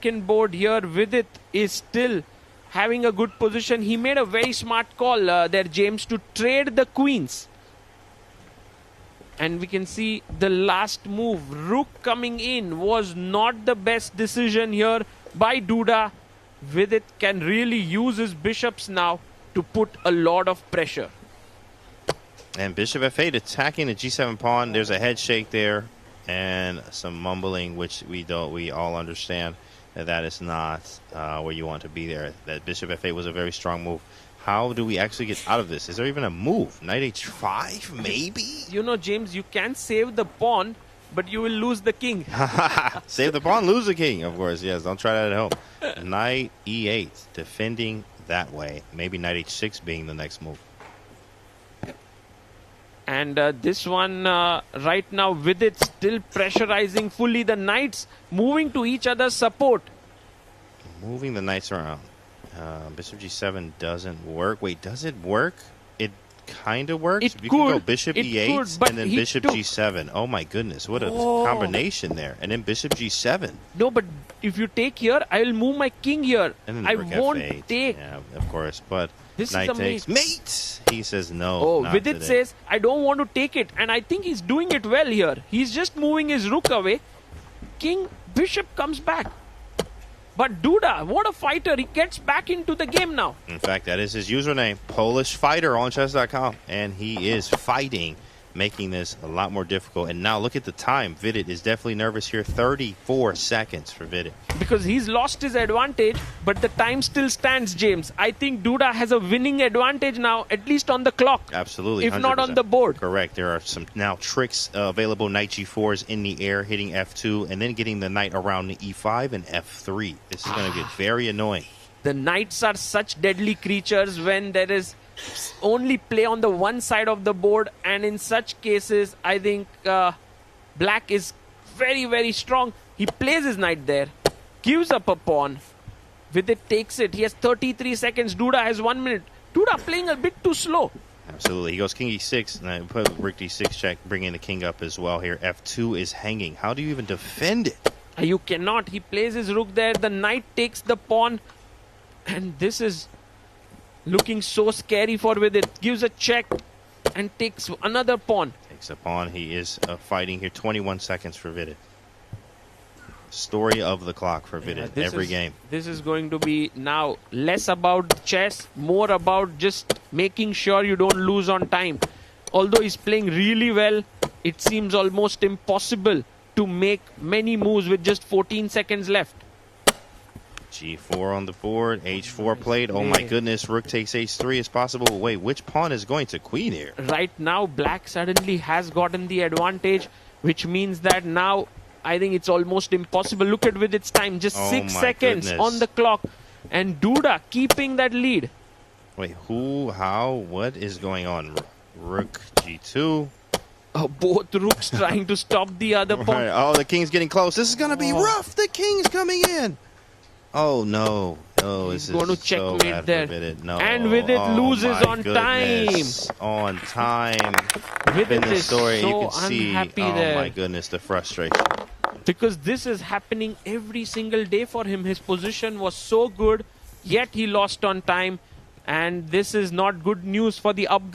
second board here. Vidit is still having a good position. He made a very smart call there, James, to trade the queens. And we can see the last move, rook coming in, was not the best decision here by Duda. Vidit can really use his bishops now to put a lot of pressure. And bishop f8 attacking the g7 pawn. There's a head shake there and some mumbling, which we all understand that is not where you want to be there. That bishop f8 was a very strong move. How do we actually get out of this? Is there even a move? Knight h5, maybe? You know, James, you can save the pawn, but you will lose the king. Save the pawn, lose the king, of course. Yes, don't try that at home. Knight e8, defending that way. Maybe knight h6 being the next move. And this one, right now, Vidit still pressurizing fully. The knights moving to each other's support. Moving the knights around. Bishop g7 doesn't work. Wait, does it work? It kind of works. It you could. Can go bishop e8 and then bishop took... g7. Oh my goodness, what a combination there. And then bishop g7. No, but if you take here, I will move my king here. And then I won't f8. take. Yeah, of course. But this knight is takes mate. He says no. Oh, Vidit says, I don't want to take it. And I think he's doing it well here. He's just moving his rook away. King, bishop comes back. But Duda, what a fighter. He gets back into the game now. In fact, that is his username, Polish Fighter on chess.com. And he is fighting, making this a lot more difficult. And now look at the time. Vidit is definitely nervous here. 34 seconds for Vidit. Because he's lost his advantage, but the time still stands, James. I think Duda has a winning advantage now, at least on the clock. Absolutely. If 100%. not on the board. Correct. There are some now tricks available. Knight g4s in the air, hitting f2, and then getting the knight around the e5 and f3. This is going to get very annoying. The knights are such deadly creatures when there is only play on the one side of the board, and in such cases I think black is very, very strong. He plays his knight there, gives up a pawn. Vidit takes it. He has 33 seconds. Duda has 1 minute. Duda playing a bit too slow. Absolutely. He goes king e6 and I put rook d6 check, bringing the king up as well here. f2 is hanging. How do you even defend it? You cannot. He plays his rook there. The knight takes the pawn, and this is looking so scary for Vidit. Gives a check and takes another pawn. Takes a pawn. He is fighting here. 21 seconds for Vidit. Story of the clock for Vidit every game. This is going to be now less about chess, more about just making sure you don't lose on time. Although he's playing really well, it seems almost impossible to make many moves with just 14 seconds left. G4 on the board, H4 played. Oh my goodness, rook takes H3 is possible. Wait, which pawn is going to queen here? Right now, black suddenly has gotten the advantage, which means that now I think it's almost impossible. Look at Vidit's time, just 6 seconds on the clock. And Duda keeping that lead. Wait, who, how, what is going on? Rook G2. Both rooks trying to stop the other pawn. Right. Oh, the king's getting close. This is going to be rough. The king's coming in. Oh, no. Oh, he's going to checkmate there. No. And Vidit loses on time. On time. Vidit is story, so you can see, unhappy there. Oh, my goodness, the frustration. Because this is happening every single day for him. His position was so good, yet he lost on time. And this is not good news for the upgrade.